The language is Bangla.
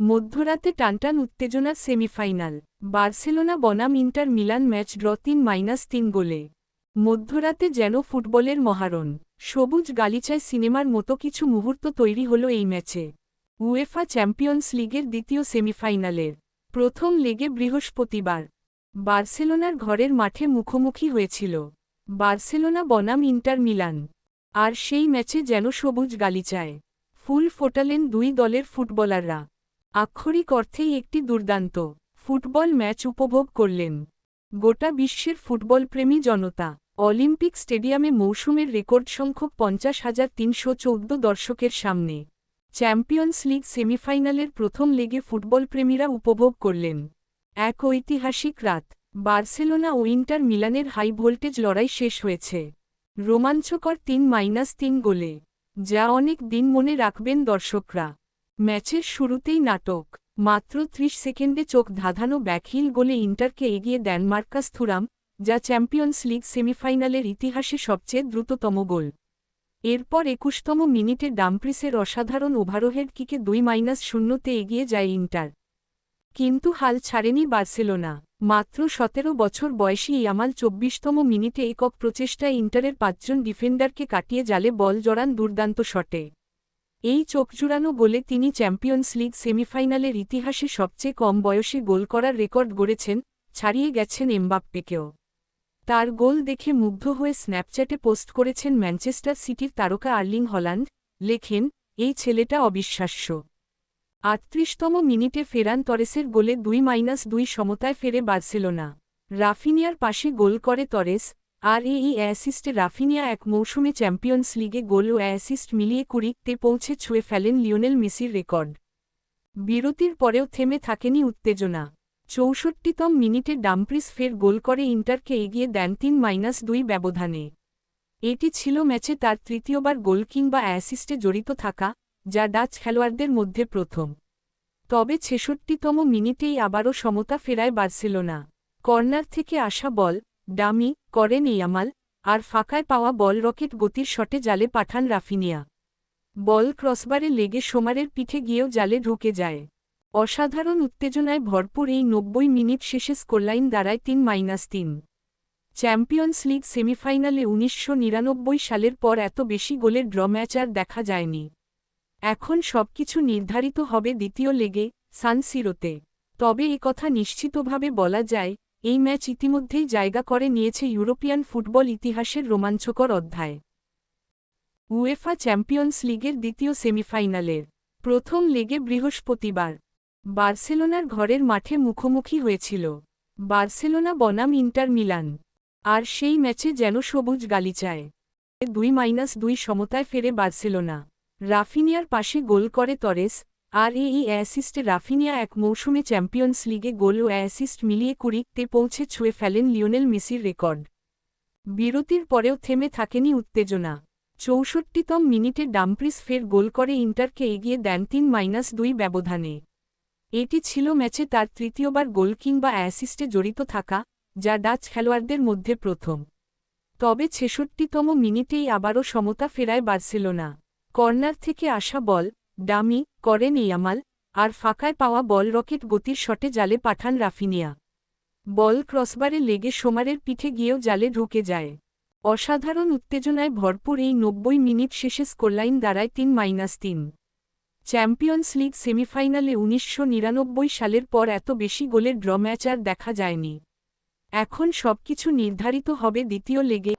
মধ্যরাতে টানটান উত্তেজনার সেমিফাইনাল। বার্সেলোনা বনাম ইন্টার মিলান ম্যাচ ড্র ৩-৩ গোলে। মধ্যরাতে যেন ফুটবলের মহারণ। সবুজ গালিচায় সিনেমার মতো কিছু মুহূর্ত তৈরি হল এই ম্যাচে। উয়েফা চ্যাম্পিয়ন্স লিগের দ্বিতীয় সেমিফাইনালের প্রথম লেগে বৃহস্পতিবার বার্সেলোনার ঘরের মাঠে মুখোমুখি হয়েছিল বার্সেলোনা বনাম ইন্টার মিলান। আর সেই ম্যাচে যেন সবুজ গালিচায় ফুল ফোটালেন দুই দলের ফুটবলাররা। আক্ষরিক অর্থেই একটি দুর্দান্ত ফুটবল ম্যাচ উপভোগ করলেন গোটা বিশ্বের ফুটবলপ্রেমী জনতা। অলিম্পিক স্টেডিয়ামে মৌসুমের রেকর্ড সংখ্যক ৫০,৩১৪ দর্শকের সামনে চ্যাম্পিয়ন্স লিগ সেমিফাইনালের প্রথম লেগে ফুটবলপ্রেমীরা উপভোগ করলেন এক ঐতিহাসিক রাত। বার্সেলোনা ও ইন্টার মিলানের হাই ভোল্টেজ লড়াই শেষ হয়েছে রোমাঞ্চকর ৩-৩ গোলে, যা অনেক দিন মনে রাখবেন দর্শকরা। ম্যাচের শুরুতেই নাটক। মাত্র ৩০ সেকেন্ডে চোখ ধাঁধানো ব্যাকহিল গোলে ইন্টারকে এগিয়ে দেন মার্কাস থুরাম, যা চ্যাম্পিয়ন্স লিগ সেমিফাইনালের ইতিহাসে সবচেয়ে দ্রুততম গোল। এরপর ২১তম মিনিটে ডামপ্রিসের অসাধারণ ওভারহেড কিকে ২-০তে এগিয়ে যায় ইন্টার। কিন্তু হাল ছাড়েনি বার্সেলোনা। মাত্র ১৭ বছর বয়সী ইয়ামাল ২৪তম মিনিটে একক প্রচেষ্টায় ইন্টারের ৫জন ডিফেন্ডারকে কাটিয়ে জালে বল জড়ান দুর্দান্ত শটে। এই চোখজুড়ানো গোলে তিনি চ্যাম্পিয়ন্স লিগ সেমিফাইনালের ইতিহাসে সবচেয়ে কম বয়সে গোল করার রেকর্ড গড়েছেন, ছাড়িয়ে গেছেন এমবাপ্পেকেও। তার গোল দেখে মুগ্ধ হয়ে স্ন্যাপচ্যাটে পোস্ট করেছেন ম্যানচেস্টার সিটির তারকা আর্লিং হল্যান্ড, লেখেন, এই ছেলেটা অবিশ্বাস্য। ৩৮তম মিনিটে ফেরান তরেসের গোলে ২-২ সমতায় ফেরে বার্সেলোনা। রাফিনিয়ার পাশে গোল করে তরেস, আর এই অ্যাসিস্টে রাফিনিয়া এক মৌসুমে চ্যাম্পিয়ন্স লিগে গোল ও অ্যাসিস্ট মিলিয়ে ২০তে পৌঁছে ছুঁয়ে ফেলেন লিওনেল মেসির রেকর্ড। বিরতির পরেও থেমে থাকেনি উত্তেজনা। ৬৪তম মিনিটে ডামপ্রিস ফের গোল করে ইন্টারকে এগিয়ে দেন ৩-২ ব্যবধানে। এটি ছিল ম্যাচে তার তৃতীয়বার গোল কিংবা অ্যাসিস্টে জড়িত থাকা, যা ডাচ খেলোয়াড়দের মধ্যে প্রথম। তবে ৬৬তম মিনিটেই আবারও সমতা ফেরায় বার্সেলোনা। কর্নার থেকে আসা বল ডামি করেন ইয়ামাল, আর ফাঁকায় পাওয়া বল রকেট গতির শটে জালে পাঠান রাফিনিয়া। বল ক্রসবারে লেগে সোমারের পিঠে গিয়েও জালে ঢুকে যায়। অসাধারণ উত্তেজনায় ভরপুর এই ৯০ মিনিট শেষে স্কোরলাইন দাঁড়ায় ৩-৩। চ্যাম্পিয়ন্স লিগ সেমিফাইনালে ১৯৯৯ সালের পর এত বেশি গোলের ড্র ম্যাচ আর দেখা যায়নি। এখন সবকিছু নির্ধারিত হবে দ্বিতীয় লেগে, সান সিরোতে। তবে একথা নিশ্চিতভাবে বলা যায়, এই ম্যাচ ইতিমধ্যেই জায়গা করে নিয়েছে ইউরোপিয়ান ফুটবল ইতিহাসের রোমাঞ্চকর অধ্যায়। উয়েফা চ্যাম্পিয়ন্স লিগের দ্বিতীয় সেমিফাইনালের প্রথম লেগে বৃহস্পতিবার বার্সেলোনার ঘরের মাঠে মুখোমুখি হয়েছিল বার্সেলোনা বনাম ইন্টার মিলান। আর সেই ম্যাচে যেন সবুজ গালিচায় ২-২ সমতায় ফেরে বার্সেলোনা। রাফিনিয়ার পাশে গোল করে তরেস, আর এই অ্যাসিস্টে রাফিনিয়া এক মৌসুমে চ্যাম্পিয়ন্স লিগে গোল ও অ্যাসিস্ট মিলিয়ে ২০তে পৌঁছে ছুঁয়ে ফেলেন লিওনেল মেসির রেকর্ড। বিরতির পরেও থেমে থাকেনি উত্তেজনা। ৬৪তম মিনিটে ডামপ্রিস ফের গোল করে ইন্টারকে এগিয়ে দেন ৩-২ ব্যবধানে। এটি ছিল ম্যাচে তার তৃতীয়বার গোল কিংবা অ্যাসিস্টে জড়িত থাকা, যা ডাচ খেলোয়াড়দের মধ্যে প্রথম। তবে ৬৬তম মিনিটেই আবারও সমতা ফেরায় বার্সেলোনা। কর্নার থেকে আসা বল ডামি করেন ইয়ামাল, আর ফাঁকায় পাওয়া বল রকেট গতির শটে জালে পাঠান রাফিনিয়া। বল ক্রসবারে লেগে সোমারের পিঠে গিয়েও জালে ঢুকে যায়। অসাধারণ উত্তেজনায় ভরপুর এই ৯০ মিনিট শেষে স্কোরলাইন দাঁড়ায় ৩-৩। চ্যাম্পিয়ন্স লিগ সেমিফাইনালে ১৯৯৯ সালের পর এত বেশি গোলের ড্র ম্যাচ আর দেখা যায়নি। এখন সবকিছু নির্ধারিত হবে দ্বিতীয় লেগে।